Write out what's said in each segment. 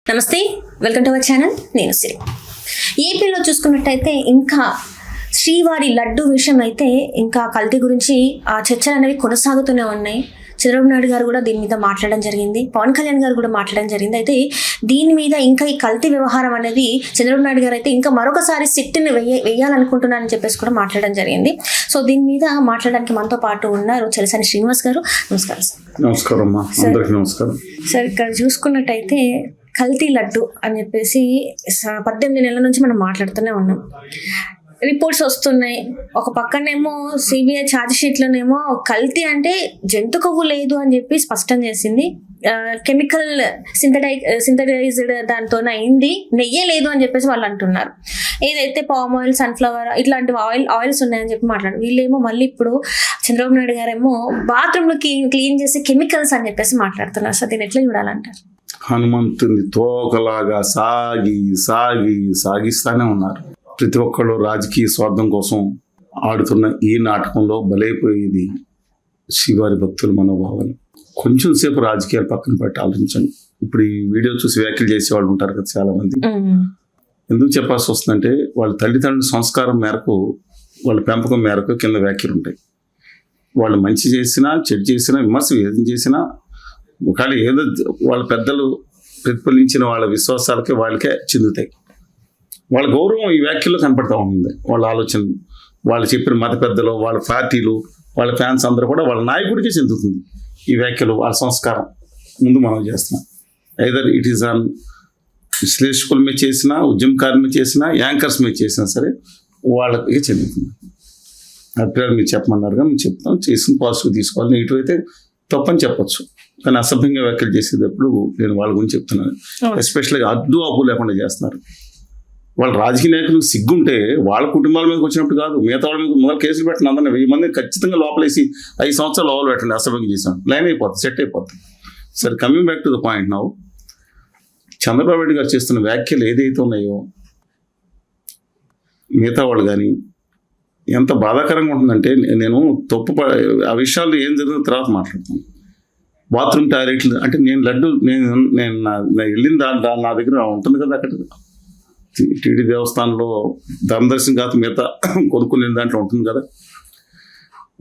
నమస్తే, welcome to our channel. నేను సిరి. ఏపీలో చూసుకున్నట్టయితే ఇంకా శ్రీవారి లడ్డు విషయం అయితే ఇంకా కల్తీ గురించి ఆ చర్చలు అనేవి కొనసాగుతూనే ఉన్నాయి. చంద్రబాబు నాయుడు గారు కూడా దీని మీద మాట్లాడడం జరిగింది, పవన్ కళ్యాణ్ గారు కూడా మాట్లాడడం జరిగింది. అయితే దీని మీద ఇంకా ఈ కల్తీ వ్యవహారం అనేది చంద్రబాబు నాయుడు గారు అయితే ఇంకా మరొకసారి సిట్ని వేయాలనుకుంటున్నారని చెప్పేసి కూడా మాట్లాడడం జరిగింది. సో దీని మీద మాట్లాడడానికి మనతో పాటు ఉన్నారు చలసాని శ్రీనివాస్ గారు. నమస్కారం సార్. నమస్కారం అమ్మా, అందరికీ నమస్కారం సార్. ఇక్కడ చూసుకున్నట్టయితే కల్తీ లడ్డు అని చెప్పేసి 18 నెలల నుంచి మనం మాట్లాడుతూనే ఉన్నాం. రిపోర్ట్స్ వస్తున్నాయి. ఒక పక్కనేమో సిబిఐ ఛార్జ్ షీట్లోనేమో కల్తీ అంటే జంతు కొవ్వు లేదు అని చెప్పి స్పష్టం చేసింది. కెమికల్ సింథటైజ్డ్ దాంతోనే అయింది, నెయ్యే లేదు అని చెప్పేసి వాళ్ళు అంటున్నారు. ఏదైతే పామ్ ఆయిల్, సన్ఫ్లవర్ ఇట్లాంటి ఆయిల్స్ ఉన్నాయని చెప్పి మాట్లాడు. వీళ్ళేమో మళ్ళీ ఇప్పుడు చంద్రబాబు నాయుడు గారేమో బాత్రూమ్లో క్లీన్ చేసే కెమికల్స్ అని చెప్పేసి మాట్లాడుతున్నారు. సో దీన్ని ఎట్లా చూడాలంటారు? హనుమంతుని తోకలాగా సాగిస్తానే ఉన్నారు. ప్రతి ఒక్కళ్ళు రాజకీయ స్వార్థం కోసం ఆడుతున్న ఈ నాటకంలో బలైపోయేది శ్రీవారి భక్తుల మనోభావాలు. కొంచెం సేపు రాజకీయాలు పక్కన పెట్టి ఆలోచించండి. ఇప్పుడు ఈ వీడియో చూసి వ్యాఖ్యలు చేసేవాళ్ళు ఉంటారు కదా చాలా మంది. ఎందుకు చెప్పాల్సి వస్తుందంటే వాళ్ళ తల్లిదండ్రుల సంస్కారం మేరకు, వాళ్ళ పెంపకం మేరకు కింద వ్యాఖ్యలు ఉంటాయి. వాళ్ళు మంచి చేసినా, చెడు చేసినా, విమర్శ ఏది చేసినా, ఒకవేళ ఏదో వాళ్ళ పెద్దలు ప్రతిఫలించిన వాళ్ళ విశ్వాసాలకే వాళ్ళకే చెందుతాయి. వాళ్ళ గౌరవం ఈ వ్యాఖ్యల్లో కనపడతా ఉంటుంది. వాళ్ళ ఆలోచనలు, వాళ్ళు చెప్పిన మత పెద్దలు, వాళ్ళ పార్టీలు, వాళ్ళ ఫ్యాన్స్ అందరూ కూడా వాళ్ళ నాయకుడికే చెందుతుంది ఈ వ్యాఖ్యలు. వాళ్ళ సంస్కారం ముందు మనం చేస్తున్నాం. ఐదర్ ఇట్ ఈస్ ఆన్ విశ్లేషకుల మీద చేసినా, ఉద్యమకారుల మీద చేసినా, యాంకర్స్ మీద చేసినా సరే వాళ్ళకి చెందుతుంది. అభిప్రాయాలు మీరు చెప్పమన్నారుగా మేము చెప్తాం. చేసిన పాజిటివ్ తీసుకోవాలి, నెగిటివ్ అయితే తప్పని చెప్పొచ్చు. కానీ అసభ్యంగా వ్యాఖ్యలు చేసేటప్పుడు నేను వాళ్ళ గురించి చెప్తున్నాను. ఎస్పెషల్గా అడ్డు అప్పు లేకుండా చేస్తున్నారు. వాళ్ళ రాజకీయ నాయకులకు సిగ్గుంటే వాళ్ళ కుటుంబాల మీదకి వచ్చినప్పుడు కాదు, మిగతా వాళ్ళ మీద మొదలు కేసులు పెట్టిన అందరినీ 1000 మంది ఖచ్చితంగా లోపలేసి 5 సంవత్సరాలు లోపల పెట్టండి. అసభ్యంగా చేశాను, లైన్ అయిపోతుంది, సెట్ అయిపోతుంది. సరే, coming back to the point now, Chandrababu Naidu గారు చేస్తున్న వ్యాఖ్యలు ఏదైతే ఉన్నాయో మిగతా వాళ్ళు కానీ ఎంత బాధాకరంగా ఉంటుందంటే, నేను ఆ విషయాలు ఏం జరిగిన తర్వాత మాట్లాడతాను. బాత్రూమ్ టాయిలెట్లు అంటే నేను లడ్డు నేను వెళ్ళిన నా దగ్గర ఉంటుంది కదా, అక్కడ టీడీ దేవస్థానంలో ధనదర్శనం కాదు మిగతా కొనుక్కునే దాంట్లో ఉంటుంది కదా.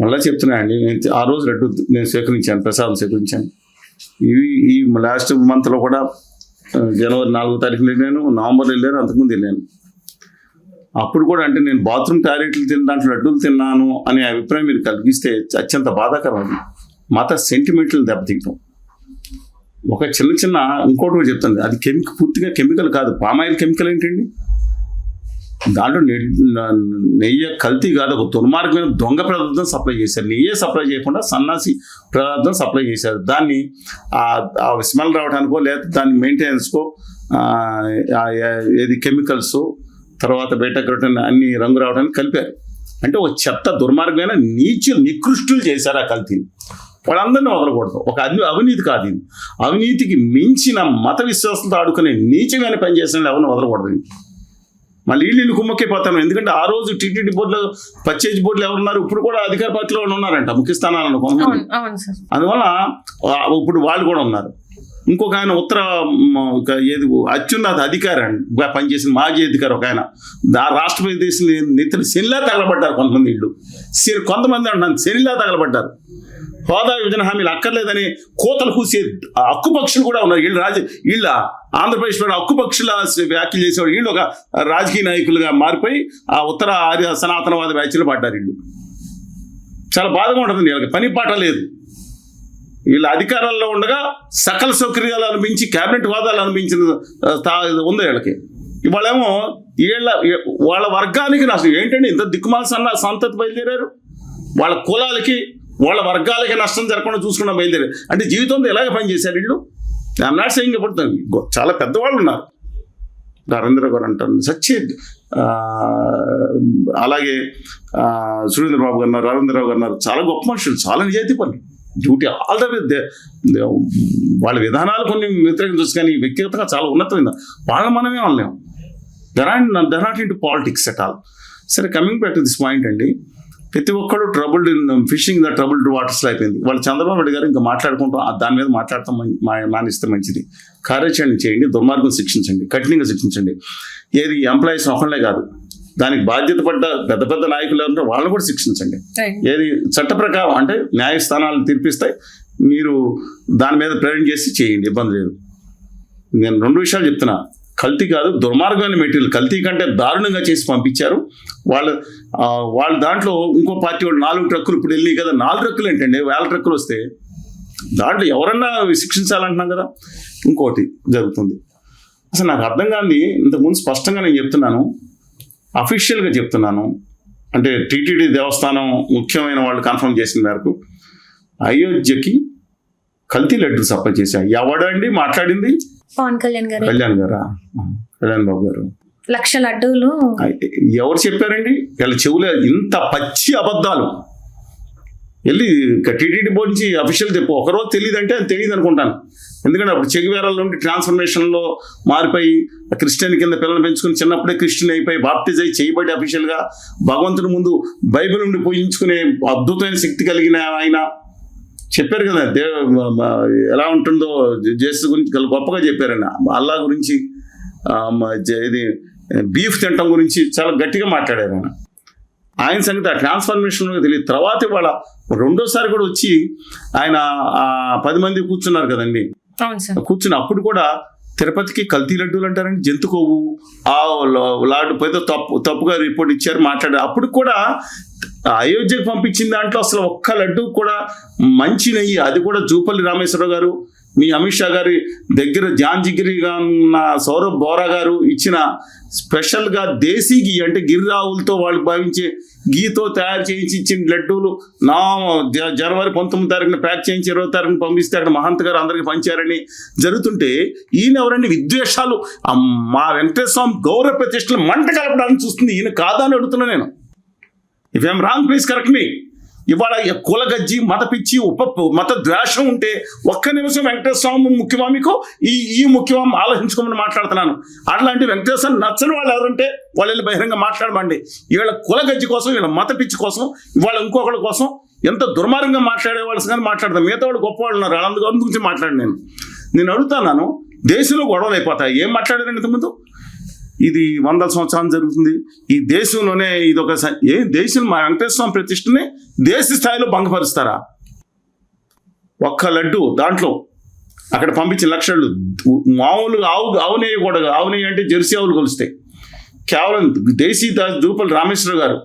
మళ్ళీ చెప్తున్నా అండి, నేను ఆ రోజు లడ్డు నేను స్వీకరించాను, ప్రసాదం స్వీకరించాను. ఈ లాస్ట్ మంత్లో కూడా జనవరి 4వ తారీఖున వెళ్ళాను, నవంబర్లో వెళ్ళాను, అంతకుముందు వెళ్ళాను. అప్పుడు కూడా అంటే నేను బాత్రూమ్ టాయిలెట్లు దాంట్లో లడ్డూలు తిన్నాను అనే అభిప్రాయం మీరు కలిగిస్తే అత్యంత బాధాకరం. అది మత సెంటిమెంట్లు దెబ్బతీయటం. ఒక చిన్న ఇంకోటి కూడా చెప్తాను, అది పూర్తిగా కెమికల్ కాదు. పామాయిల్ కెమికల్ ఏంటండి? దాంట్లో నెయ్యి కల్తీ కాదు, ఒక దుర్మార్గమైన దొంగ పదార్థం సప్లై చేశారు. నెయ్యే సప్లై చేయకుండా సన్నాసి పదార్థం సప్లై చేశారు. దాన్ని ఆ స్మెల్ రావడానికో లేదా దాన్ని మెయింటెనెన్స్కో ఏది కెమికల్స్, తర్వాత బీటా కెరోటిన్ అన్ని రంగు రావడానికి కలిపారు. అంటే ఒక చెత్త దుర్మార్గమైన నికృష్టులు చేశారు ఆ కల్తీని. వాళ్ళందరినీ వదలకూడదు. ఒక అవినీతి కాదు ఇది. అవినీతికి మించిన మత విశ్వాసంతో ఆడుకునే నీచమైన పని చేసిన ఎవరిని వదలకూడదు. మళ్ళీ వీళ్ళు కుమ్మక్కిపోతాను. ఎందుకంటే ఆ రోజు టీటీడీ బోర్డులో, పర్చేజ్ బోర్డులో ఎవరున్నారు, ఇప్పుడు కూడా అధికార పార్టీలో ఉన్నారంట, ముఖ్య స్థానాలను కొంతమంది. అందువల్ల ఇప్పుడు వాళ్ళు కూడా ఉన్నారు. ఇంకొక ఆయన ఏది అత్యున్నత అధికారి పనిచేసిన మాజీ అధికారి ఒక ఆయన, రాష్ట్రపతి దేశం నెత్తిన శనిలా తగలబడ్డారు కొంతమంది. ఇళ్ళు కొంతమంది అంటున్నాను శనిలా తగలబడ్డారు. హోదా విభజన హామీలు అక్కర్లేదని కోతలు కూసే హక్కుపక్షులు కూడా ఉన్నారు. వీళ్ళ ఆంధ్రప్రదేశ్లో హక్కుపక్షుల వ్యాఖ్యలు చేసేవాడు. వీళ్ళు ఒక రాజకీయ నాయకులుగా మారిపోయి ఆ ఉత్తర ఆర్య సనాతనవాద వ్యాఖ్యలు పడ్డారు. వీళ్ళు చాలా బాధగా ఉంటుంది. వీళ్ళకి పని పాట లేదు. వీళ్ళ అధికారాల్లో ఉండగా సకల సౌకర్యాలు అనిపించి క్యాబినెట్ హోదాలు అనిపించిన ఉంది వీళ్ళకి. ఇవాళేమో వాళ్ళ వర్గానికి నష్టం ఏంటంటే, ఇంత దిక్కుమాల సంతతి బయలుదేరారు. వాళ్ళ కులాలకి, వాళ్ళ వర్గాలకి నష్టం జరగకుండా చూసుకున్న బయలుదేరారు. అంటే జీవితంలో ఎలాగ పనిచేశారు వీళ్ళు? I'm not saying about them. చాలా పెద్దవాళ్ళు ఉన్నారు. నరేంద్ర గారు అంటారు, అలాగే సురేంద్ర బాబు గారు ఉన్నారు, రవీంద్రరావు గారు ఉన్నారు. చాలా గొప్ప మనుషులు, చాలా నిజాయితీ పనులు, డ్యూటీ ఆల్ ద వే. వాళ్ళ విధానాలు కొన్ని వ్యతిరేకం చూసి, కానీ వ్యక్తిగతంగా చాలా ఉన్నతమైన వాళ్ళ మనమే అనలేము. They're not into politics at all. సరే, coming back to this point అండి, ప్రతి ఒక్కరు ట్రబుల్డ్ ఫిషింగ్ ద ట్రబుల్డ్ వాటర్స్లో అయిపోయింది. వాళ్ళు చంద్రబాబు నాయుడు గారు ఇంకా మాట్లాడుకుంటాం, దాని మీద మాట్లాడతాం మానిస్తే మంచిది. కార్యాచరణ చేయండి, దుర్మార్గం శిక్షించండి, కఠినంగా శిక్షించండి. ఏది ఎంప్లాయీస్ ఒకళ్ళే కాదు, దానికి బాధ్యత పడ్డ పెద్ద పెద్ద నాయకులు ఎవరంటే వాళ్ళని కూడా శిక్షించండి. ఏది చట్ట ప్రకారం అంటే న్యాయస్థానాలు తీర్పిస్తాయి, మీరు దాని మీద ప్రేరణ చేసి చేయండి, ఇబ్బంది లేదు. నేను 2 విషయాలు చెప్తున్నా. కల్తీ కాదు, దుర్మార్గమైన మెటీరియల్ కల్తీ కంటే దారుణంగా చేసి పంపించారు. వాళ్ళ దాంట్లో ఇంకో పార్టీ వాళ్ళు 4 ట్రక్కులు ఇప్పుడు వెళ్ళి కదా, 4 ట్రక్కులు ఏంటండి, 1000 ట్రక్కులు వస్తే దాంట్లో ఎవరన్నా శిక్షించాలంటున్నాం కదా. ఇంకోటి జరుగుతుంది, అసలు నాకు అర్థం కాదు. ఇంతకుముందు స్పష్టంగా నేను చెప్తున్నాను, అఫీషియల్గా చెప్తున్నాను, అంటే టీటీడీ దేవస్థానం ముఖ్యమైన వాళ్ళు కన్ఫర్మ్ చేసిన మేరకు అయోధ్యకి కల్తీ లడ్డు సప్లై చేశారు. ఎవడండి మాట్లాడింది? పవన్ కళ్యాణ్ గారు. కళ్యాణ్ బాబు గారు. 1,00,000 లడ్డూలు ఎవరు చెప్పారండి? వీళ్ళ చెవులే ఇంత పచ్చి అబద్ధాలు. వెళ్ళి టీటీడీ బోర్డు నుంచి అఫీషియల్ చెప్పు. ఒకరోజు తెలియదు అంటే అది తెలియదు అనుకుంటాను. ఎందుకంటే అప్పుడు చెగువేరాల నుండి ట్రాన్స్ఫర్మేషన్లో మారిపోయి క్రిస్టియన్ కింద పిల్లలు పెంచుకుని చిన్నప్పుడే క్రిస్టియన్ అయిపోయి బాప్టిజ్ అయి చేయబడి అఫీషియల్గా భగవంతుడి ముందు బైబిల్ నుండి పోయించుకునే అద్భుతమైన శక్తి కలిగిన ఆయన చెప్పారు కదా. ఎలా ఉంటుందో జేసు గురించి గొప్పగా చెప్పారన్న. అల్లా గురించి, ఇది బీఫ్ తినటం గురించి చాలా గట్టిగా మాట్లాడారు ఆయన సంగతి ఆ ట్రాన్స్ఫర్మేషన్లో తెలియదు. తర్వాత ఇవాళ 2వ కూడా వచ్చి ఆయన 10 మంది కూర్చున్నారు కదండి, కూర్చుని అప్పుడు కూడా తిరుపతికి కల్తీ లడ్డూలు అంటారండి, జంతు కొవ్వు ఆ లాడ్డు పెద్ద తప్పుగా రిపోర్ట్ ఇచ్చారు, మాట్లాడారు. అప్పుడు కూడా అయోధ్యకు పంపించిన దాంట్లో అసలు ఒక్క లడ్డు కూడా మంచి నెయ్యి, అది కూడా జూపల్లి రామేశ్వరరావు గారు, మీ అమిత్ షా గారి దగ్గర జాంజిగిరిగా ఉన్న సౌరభ్ బోరా గారు ఇచ్చిన స్పెషల్గా దేశీ గీ, అంటే గిరిరావులతో వాళ్ళు భావించే గీతో తయారు చేయించి ఇచ్చిన లడ్డూలు జనవరి 19వ తారీఖున ప్యాక్ చేయించి 20వ తారీఖున పంపిస్తే అక్కడ మహంత్ గారు అందరికీ పంచారని జరుగుతుంటే ఈయన ఎవరండి? విద్వేషాలు, మా వెంకటేశ్వర స్వామి గౌరవ ప్రతిష్టలు మంట కలపడానికి చూస్తుంది ఈయన. కాదని అడుగుతున్నా నేను. If I'm wrong please correct me. ఇవాళ కులగజ్జి, మత పిచ్చి, మత ద్వేషం ఉంటే ఒక్క నిమిషం వెంకటేశ్వర స్వామి ముఖ్యమా మీకు, ఈ ముఖ్యమా ఆలోచించుకోమని మాట్లాడుతున్నాను. అట్లాంటి వెంకటేశ్వర నచ్చని వాళ్ళు ఎవరుంటే వాళ్ళు వెళ్ళి బహిరంగ మాట్లాడమండి. ఇవాళ కులగజ్జి కోసం, వీళ్ళ మత పిచ్చి కోసం, ఇవాళ ఇంకొకళ్ళ కోసం ఎంత దుర్మార్గంగా మాట్లాడే వాళ్ళు కానీ మాట్లాడతాం. మిగతా వాళ్ళు గొప్ప వాళ్ళు ఉన్నారు, వాళ్ళ గురించి మాట్లాడి నేను అడుగుతున్నాను. దేశంలో గొడవలు అయిపోతాయి. ఏం మాట్లాడారండి ఇంతకుముందు? ఇది 100 సంవత్సరాలు జరుగుతుంది ఈ దేశంలోనే. ఇది ఒక దేశం మా వెంకటేశ్వర స్వామి ప్రతిష్టని దేశ స్థాయిలో భంగపరుస్తారా? ఒక్క లడ్డు దాంట్లో అక్కడ పంపించిన లక్షలు మామూలుగా ఆవు నెయ్యి కూడా, ఆవు నెయ్యి అంటే జెర్సీ ఆవులు కొలుస్తాయి. కేవలం దేశీ జూపల్లి రామేశ్వరరావు గారు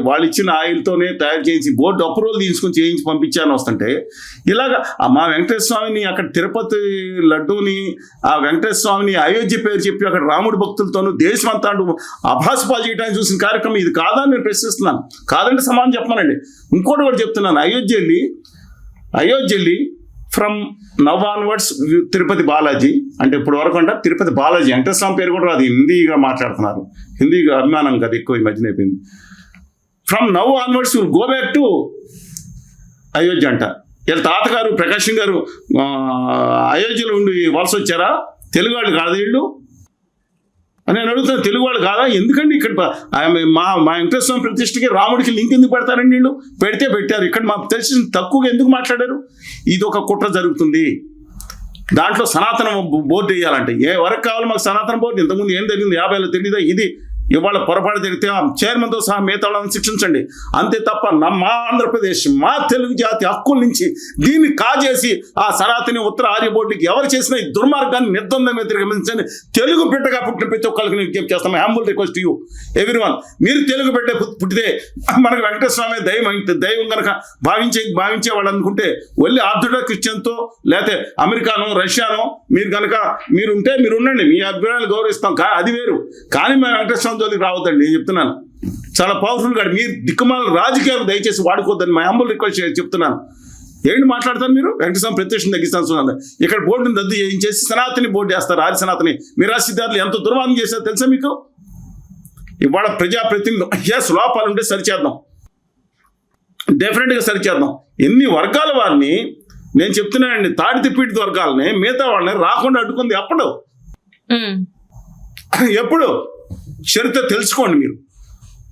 వాళ్ళు ఇచ్చిన ఆయిల్తోనే తయారు చేయించి బోర్డు అప్రూవల్ తీసుకొని చేయించి పంపించాను వస్తుంటే, ఇలాగా మా వెంకటేశ్వర స్వామిని అక్కడ తిరుపతి లడ్డూని, ఆ వెంకటేశ్వర స్వామిని అయోధ్య పేరు చెప్పి అక్కడ రాముడి భక్తులతోనూ దేశమంతా అభాసపాలు చేయడానికి చూసిన కార్యక్రమం ఇది కాదా అని నేను ప్రశ్నిస్తున్నాను. కాదంటే సమాధానం చెప్పమానండి. ఇంకోటి కూడా చెప్తున్నాను. అయోధ్య వెళ్ళి from now onwards Tirupati Balaji, అంటే ఇప్పుడు వరకు అంటే తిరుపతి బాలాజీ వెంకటేశ్వర స్వామి పేరు కూడా అది హిందీగా మాట్లాడుతున్నారు. హిందీగా అభిమానం కదా ఎక్కువ ఈ మధ్యన అయిపోయింది. From now onwards will go back to Ayodhya అంట. వీళ్ళ తాతగారు ప్రకాశం గారు అయోధ్యలో ఉండి వలస వచ్చారా? తెలుగు వాళ్ళు కాదు వీళ్ళు అని నేను అడుగుతాను. తెలుగు వాళ్ళు కాదా? ఎందుకండి ఇక్కడ మా వెంకటేశ్వర స్వామి ప్రతిష్టకి రాముడికి లింక్ ఎందుకు పెడతారండి వీళ్ళు? పెడితే పెట్టారు. ఇక్కడ మాకు తెలిసి తక్కువగా ఎందుకు మాట్లాడారు? ఇది ఒక కుట్ర జరుగుతుంది. దాంట్లో సనాతన బోర్డు వేయాలంటే వరకు కావాలి మాకు సనాతన బోర్డు? ఇంతకుముందు ఏం జరిగింది 50లో తెలియదా? ఇది ఇవాళ పొరపాటు జరిగితే ఆ చైర్మన్తో సహా మిగతా వాళ్ళని శిక్షించండి. అంతే తప్ప మా ఆంధ్రప్రదేశ్, మా తెలుగు జాతి హక్కుల నుంచి దీన్ని కాజేసి ఆ సనాతని ఉత్తర ఆర్య బోర్డుకి ఎవరు చేసిన ఈ దుర్మార్గాన్ని నిర్ద్వందంగా తిరగమించండి. తెలుగు బిడ్డగా పుట్టిన ప్రతి ఒక్కరికి నేను విజ్ఞప్తి చేస్తాను. హ్యాంబుల్ రిక్వెస్ట్ యూ ఎవ్రీవన్, మీరు తెలుగు బిడ్డ పుట్టితే మనకు వెంకటేశ్వర స్వామి దైవం కనుక భావించే వాళ్ళు అనుకుంటే వెళ్ళి ఆర్థోడాక్స్ క్రిస్టియన్తో లేకపోతే అమెరికానో రష్యానో మీరు ఉంటే మీరు ఉండండి, మీ అభిప్రాయాలు గౌరవిస్తాం. అది వేరు. కానీ మేము వెంకటేశ్వర జోలికి రావద్దండి. నేను చెప్తున్నాను, చాలా పవర్ఫుల్ గా మీరు దిక్కుమాల రాజకీయాలు దయచేసి వాడుకోవద్దని మా హంబుల్ రిక్వెస్ట్ చెప్తున్నాను. ఏంటి మాట్లాడతారు మీరు? వెంకటేశ్వర ప్రత్యక్షం తగ్గిస్తాను. ఇక్కడ బోర్డుని రద్దు చేయించేసి సనాతని బోర్డు వేస్తారు. ఆది సనాతని మిరాసిదారులు ఎంత దుర్మార్గం చేశారో తెలుసా మీకు? ఇవాళ ప్రజాప్రతినిధులు లోపాలు ఉంటే సరిచేద్దాం, డెఫినెట్గా సరిచేద్దాం. ఎన్ని వర్గాల వారిని నేను చెప్తున్నానండి, తాడి తిప్పిటి వర్గాలని మిగతా వాళ్ళని రాకుండా అడ్డుకుంది ఎప్పుడు చరిత్ర తెలుసుకోండి. మీరు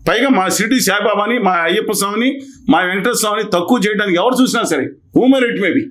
పైగా మా షిరిడి సాయిబాబాని, మా అయ్యప్ప స్వామిని, మా వెంకటేశ్వర స్వామిని తక్కువ చేయడానికి ఎవరు చూసినా సరే హ్యూమన్ రైట్ మేబీ